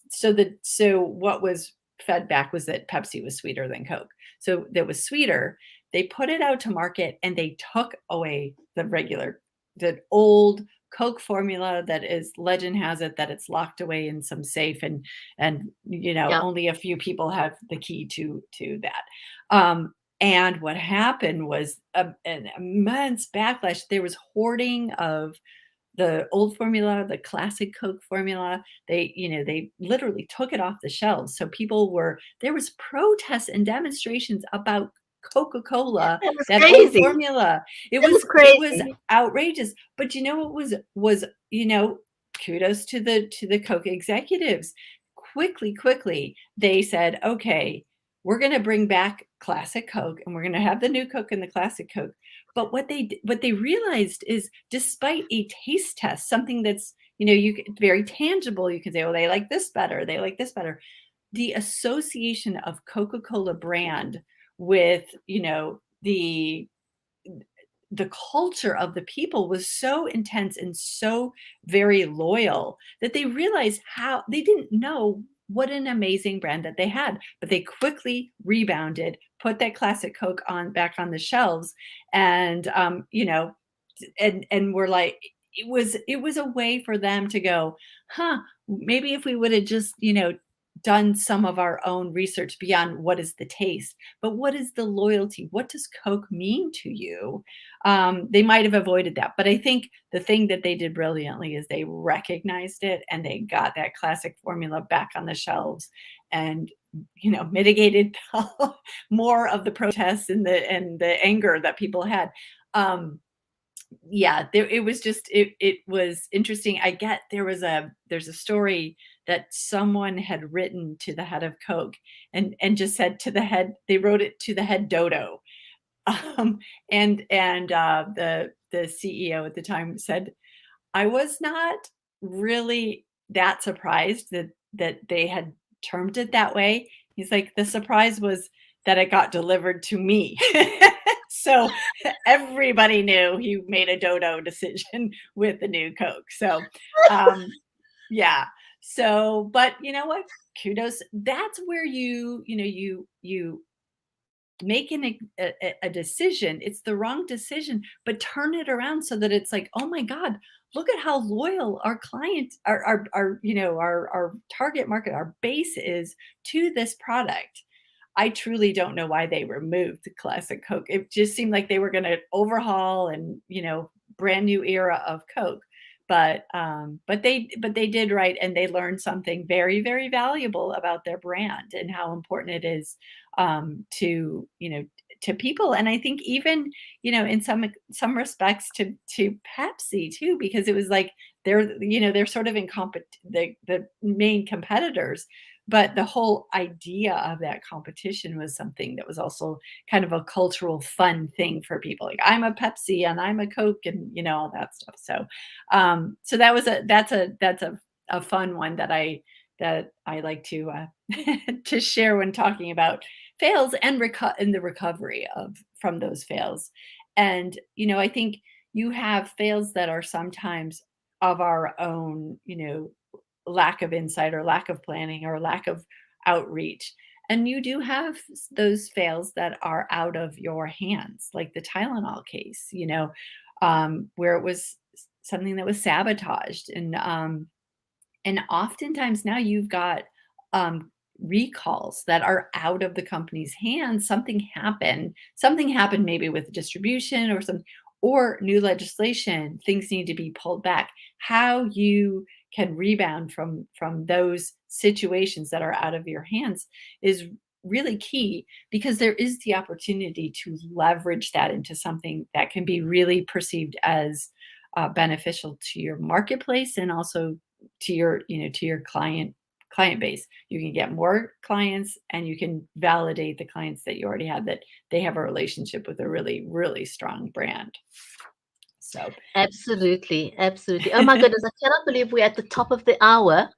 Speaker 2: so what was fed back was that Pepsi was sweeter than Coke. So that was sweeter. They put it out to market and they took away the old Coke formula that is, legend has it that it's locked away in some safe, and
Speaker 1: Yeah.
Speaker 2: only a few people have the key to that. And what happened was an immense backlash. There was hoarding of the old formula, the classic Coke formula. They literally took it off the shelves. So there was protests and demonstrations about Coca-Cola,
Speaker 1: That was
Speaker 2: that old
Speaker 1: crazy.
Speaker 2: formula. It
Speaker 1: That was
Speaker 2: was
Speaker 1: crazy.
Speaker 2: outrageous. But you know what was kudos to the Coke executives. Quickly, they said, okay, we're going to bring back classic Coke, and we're going to have the new Coke and the classic Coke. But what they realized is, despite a taste test, something that's, very tangible, you can say, oh, they like this better, they like this better. The association of Coca-Cola brand with, the culture of the people was so intense and so very loyal that they realized how they didn't know what an amazing brand that they had, but they quickly rebounded, put that classic Coke back on the shelves, and and we're like, it was a way for them to go, huh, maybe if we would have just done some of our own research beyond what is the taste, but what is the loyalty, what does Coke mean to you, they might have avoided that. But I think the thing that they did brilliantly is they recognized it and they got that classic formula back on the shelves, and mitigated more of the protests and the anger that people had. Yeah, it was interesting. I get there's a story that someone had written to the head of Coke, and just said to the head, they wrote it to the head dodo. Um, and the CEO at the time said, I was not really that surprised that they had termed it that way. He's like, the surprise was that it got delivered to me. So everybody knew he made a dodo decision with the new Coke. So, yeah. So, but you know what? Kudos. That's where you making a decision. It's the wrong decision, but turn it around so that it's like, oh my God, look at how loyal our client, our target market, our base is to this product. I truly don't know why they removed Classic Coke. It just seemed like they were going to overhaul and, brand new era of Coke. But they did right, and they learned something very, very valuable about their brand and how important it is to people. And I think even in some respects to Pepsi too, because it was like they're sort of in the main competitors, but the whole idea of that competition was something that was also kind of a cultural fun thing for people. Like, I'm a Pepsi and I'm a Coke, and all that stuff. So that's a fun one that I like to to share when talking about fails and the recovery from those fails. And I think you have fails that are sometimes of our own, lack of insight or lack of planning or lack of outreach. And you do have those fails that are out of your hands, like the Tylenol case, where it was something that was sabotaged. And oftentimes now you've got recalls that are out of the company's hands. Something happened maybe with distribution or new legislation. Things need to be pulled back. How you can rebound from those situations that are out of your hands is really key, because there is the opportunity to leverage that into something that can be really perceived as beneficial to your marketplace, and also to your client base. You can get more clients, and you can validate the clients that you already have, that they have a relationship with a really, really strong brand. So
Speaker 1: Absolutely. Oh my goodness, I cannot believe we're at the top of the hour.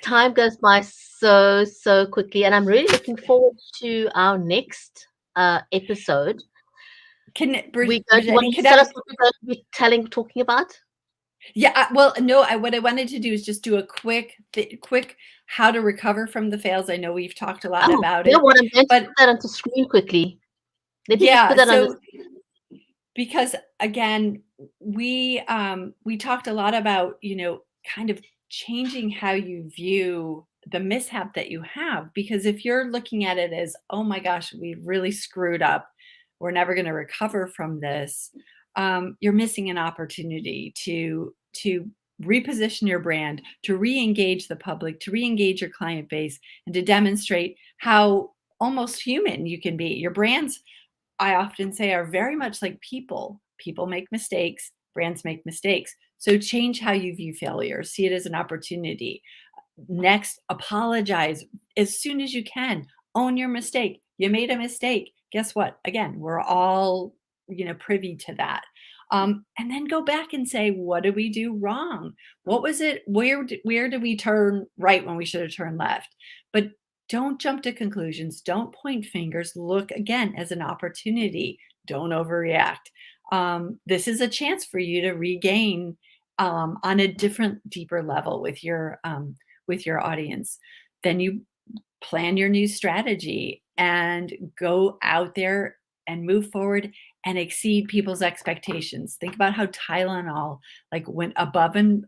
Speaker 1: Time goes by so quickly, and I'm really looking forward to our next episode. Want to tell us what we're going to be talking about?
Speaker 2: Yeah, well, no, what I wanted to do is just do a quick how to recover from the fails. I know we've talked a lot about it.
Speaker 1: What I'm going to put that onto screen quickly. Let me just put that on.
Speaker 2: Because again, we talked a lot about, kind of changing how you view the mishap that you have. Because if you're looking at it as, oh my gosh, we really screwed up, we're never going to recover from this, you're missing an opportunity to reposition your brand, to re-engage the public, to re-engage your client base, and to demonstrate how almost human you can be. Your brands, I often say, are very much like people. People make mistakes, brands make mistakes. So change how you view failure. See it as an opportunity. Next, apologize as soon as you can. Own your mistake. You made a mistake. Guess what? Again, we're all, privy to that. And then go back and say, what did we do wrong? What was it? Where did we turn right when we should have turned left? But don't jump to conclusions. Don't point fingers. Look again as an opportunity. Don't overreact. This is a chance for you to regain on a different, deeper level with your audience. Then you plan your new strategy and go out there and move forward and exceed people's expectations. Think about how Tylenol went above and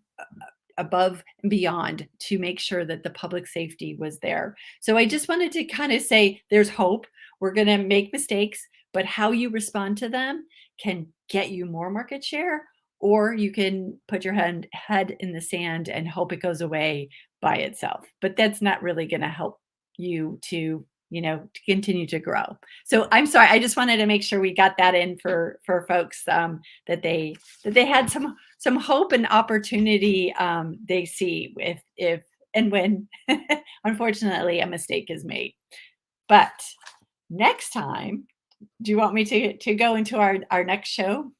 Speaker 2: beyond to make sure that the public safety was there. So I just wanted to kind of say there's hope. We're going to make mistakes, but how you respond to them can get you more market share, or you can put your head in the sand and hope it goes away by itself. But that's not really going to help you to to continue to grow. So I'm sorry, I just wanted to make sure we got that in for folks, that they had some hope and opportunity they see if and when unfortunately a mistake is made. But next time, do you want me to go into our next show?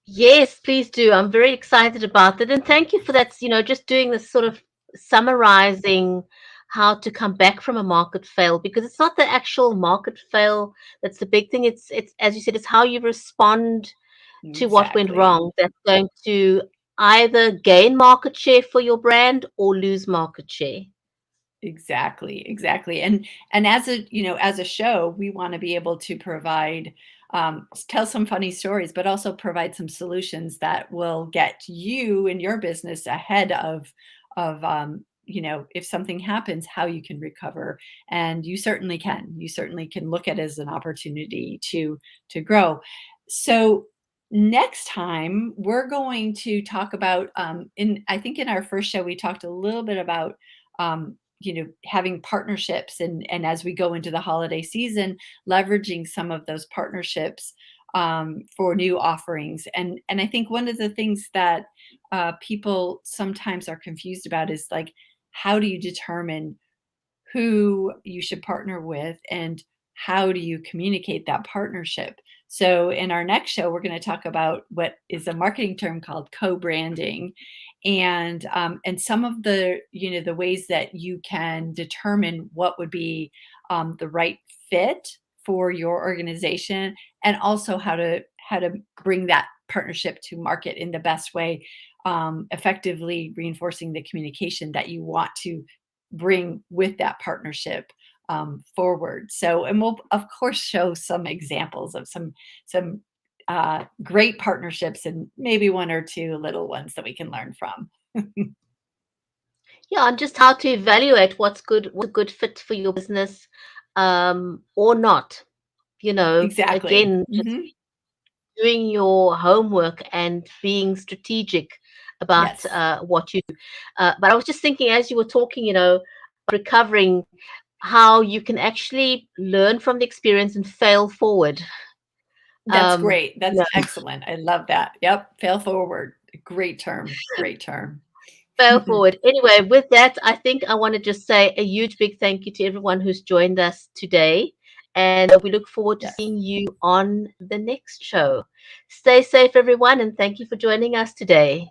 Speaker 1: Yes, please do. I'm very excited about that. And thank you for that, just doing this sort of summarizing how to come back from a market fail, because it's not the actual market fail that's the big thing. It's as you said, it's how you respond to what went
Speaker 2: Exactly.
Speaker 1: wrong that's going to either gain market share for your brand or lose market share.
Speaker 2: Exactly, exactly. And as a, as a show, we want to be able to provide tell some funny stories, but also provide some solutions that will get you and your business ahead of if something happens, how you can recover. And you certainly can. You certainly can look at it as an opportunity to grow. So next time we're going to talk about in I think in our first show we talked a little bit about having partnerships, and as we go into the holiday season, leveraging some of those partnerships for new offerings. And I think one of the things that people sometimes are confused about is like, how do you determine who you should partner with and how do you communicate that partnership? So in our next show, we're going to talk about what is a marketing term called co-branding, and some of the the ways that you can determine what would be the right fit for your organization, and also how to bring that partnership to market in the best way, effectively reinforcing the communication that you want to bring with that partnership forward. So, and we'll of course show some examples of some great partnerships and maybe one or two little ones that we can learn from.
Speaker 1: Yeah, and just how to evaluate what's a good fit for your business, or not.
Speaker 2: Exactly.
Speaker 1: Again, just
Speaker 2: Hmm.
Speaker 1: doing your homework and being strategic about
Speaker 2: Yes,
Speaker 1: what you do. But I was just thinking as you were talking, recovering, how you can actually learn from the experience and fail forward.
Speaker 2: that's great.
Speaker 1: You
Speaker 2: That's
Speaker 1: know,
Speaker 2: excellent. I love that. Yep. Fail forward. Great term. Great term.
Speaker 1: fail forward. Anyway, with that, I think I want to just say a huge big thank you to everyone who's joined us today. And we look forward to
Speaker 2: Yes.
Speaker 1: seeing you on the next show. Stay safe, everyone, and thank you for joining us today.